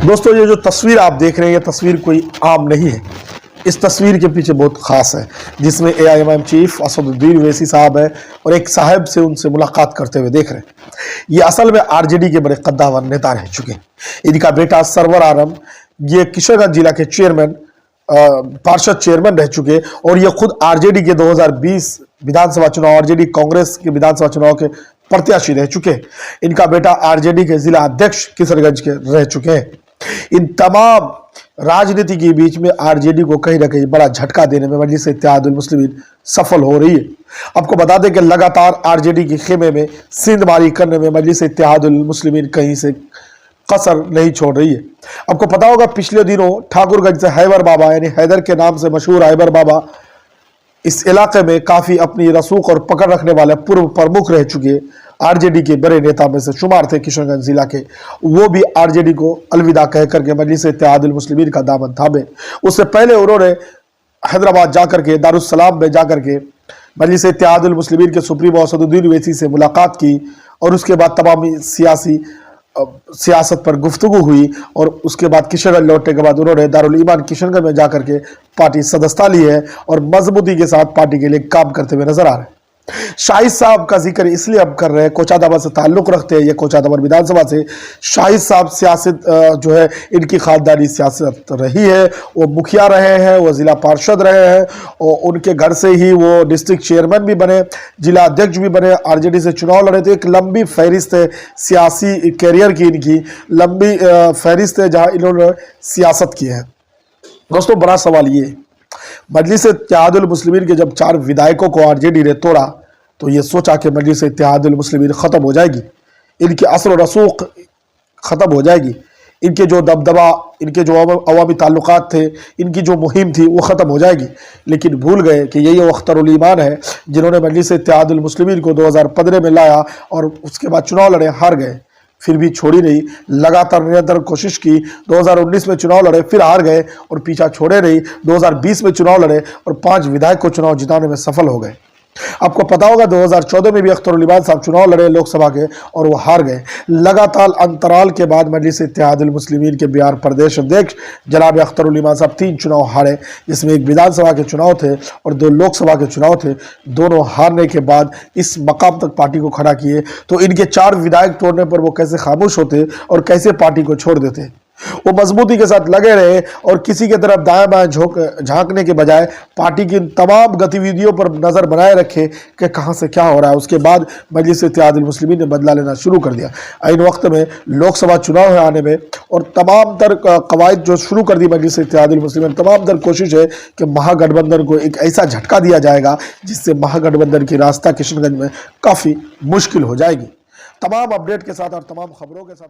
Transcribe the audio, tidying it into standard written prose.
दोस्तों, ये जो तस्वीर आप देख रहे हैं, ये तस्वीर कोई आम नहीं है। इस तस्वीर के पीछे बहुत ख़ास है, जिसमें AIM चीफ असदुद्दीन ओवैसी साहब है और एक साहब से उनसे मुलाकात करते हुए देख रहे हैं। ये असल में RJD के बड़े कद्दावर नेता रह चुके हैं। इनका बेटा सरवर आलम, ये किशनगंज जिला के चेयरमैन, पार्षद चेयरमैन रह चुके और ये खुद RJD के 2020 विधानसभा चुनाव, RJD कांग्रेस के विधानसभा चुनाव के प्रत्याशी रह चुके हैं। इनका बेटा RJD के जिला अध्यक्ष किशनगंज के रह चुके हैं। इन तमाम राजनीति के बीच में RJD को कहीं ना कहीं बड़ा झटका देने में मजलिस इत्तेहादुल मुस्लिमीन सफल हो रही है। आपको बता दें कि लगातार RJD के खेमे में सिंधमारी करने में मजलिस इत्तेहादुल मुस्लिमीन कहीं से कसर नहीं छोड़ रही है। आपको पता होगा, पिछले दिनों ठाकुरगंज से हैबर बाबा, यानी हैदर के नाम से मशहूर हैबर बाबा, इस इलाके में काफ़ी अपनी रसूख और पकड़ रखने वाले पूर्व प्रमुख रह चुके RJD के बड़े नेता में से शुमार थे किशनगंज जिला के। वो भी RJD को अलविदा कह करके मजलिस इत्तेहादुल मुस्लिमीन का दामन थामे। उससे पहले उन्होंने हैदराबाद जाकर के, दारुस्सलाम में जाकर के मजलिस इत्तेहादुल मुस्लिमीन के सुप्रीमो असदुद्दीन ओवैसी से मुलाकात की और उसके बाद तमाम सियासत पर गुफ्तगू हुई। और उसके बाद किशनगंज लौटने के बाद उन्होंने दारुल ईमान किशनगंज में जाकर के पार्टी सदस्यता ली है और मजबूती के साथ पार्टी के लिए काम करते हुए नजर आ रहे हैं। शाहिद साहब का जिक्र इसलिए अब कर रहे हैं, कोचादाबाद से ताल्लुक़ रखते हैं, ये कोचादाबाद विधानसभा से। शाहिद साहब सियासत जो है, इनकी खानदानी सियासत रही है। वो मुखिया रहे हैं, वो ज़िला पार्षद रहे हैं और उनके घर से ही वो डिस्ट्रिक्ट चेयरमैन भी बने, जिला अध्यक्ष भी बने, RJD से चुनाव लड़े थे। एक लंबी फहरिस्त है सियासी कैरियर की, इनकी लंबी फहरिस्त है जहाँ इन्होंने सियासत की है। दोस्तों, बड़ा सवाल ये, मजलिस इत्तेहादुल मुस्लिमीन के जब 4 विधायकों को RJD ने तोड़ा तो ये सोचा कि मजलिस इत्तेहादुल मुस्लिमीन ख़त्म हो जाएगी, इनकी असर और रसूख ख़त्म हो जाएगी, इनके जो दबदबा, इनके जो अवामी ताल्लुकात थे, इनकी जो मुहिम थी वो ख़त्म हो जाएगी। लेकिन भूल गए कि यही वो अख्तरुल ईमान है जिन्होंने मजलिस इत्तेहादुल मुस्लिमीन को 2015 में लाया और उसके बाद चुनाव लड़े, हार गए। फिर भी छोड़ी नहीं, लगातार निरंतर कोशिश की। 2019 में चुनाव लड़े, फिर हार गए और पीछा छोड़े नहीं। 2020 में चुनाव लड़े और 5 विधायक को चुनाव जिताने में सफल हो गए। आपको पता होगा 2014 में भी अख्तरुल ईमान साहब चुनाव लड़े लोकसभा के और वो हार गए। लगातार अंतराल के बाद मजलिस इत्तेहादुल मुस्लिमीन के बिहार प्रदेश अध्यक्ष जनाब अख्तरुल ईमान साहब 3 चुनाव हारे, जिसमें एक विधानसभा के चुनाव थे और 2 लोकसभा के चुनाव थे। दोनों हारने के बाद इस मकाम तक पार्टी को खड़ा किए। तो इनके 4 विधायक तोड़ने पर वो कैसे खामोश होते और कैसे पार्टी को छोड़ देते। वो मजबूती के साथ लगे रहे और किसी के तरफ दाएं बाएं झांकने के बजाय पार्टी की तमाम गतिविधियों पर नज़र बनाए रखे कि कहां से क्या हो रहा है। उसके बाद मजलिस इत्तेहादुल मुस्लिमीन ने बदला लेना शुरू कर दिया। इन वक्त में लोकसभा चुनाव आने में और तमाम तर कवायद जो शुरू कर दी मजलिस इत्तेहादुल मुस्लिमीन, तमाम तर कोशिश है कि महागठबंधन को एक ऐसा झटका दिया जाएगा जिससे महागठबंधन की रास्ता किशनगंज में काफ़ी मुश्किल हो जाएगी। तमाम अपडेट के साथ और तमाम खबरों के साथ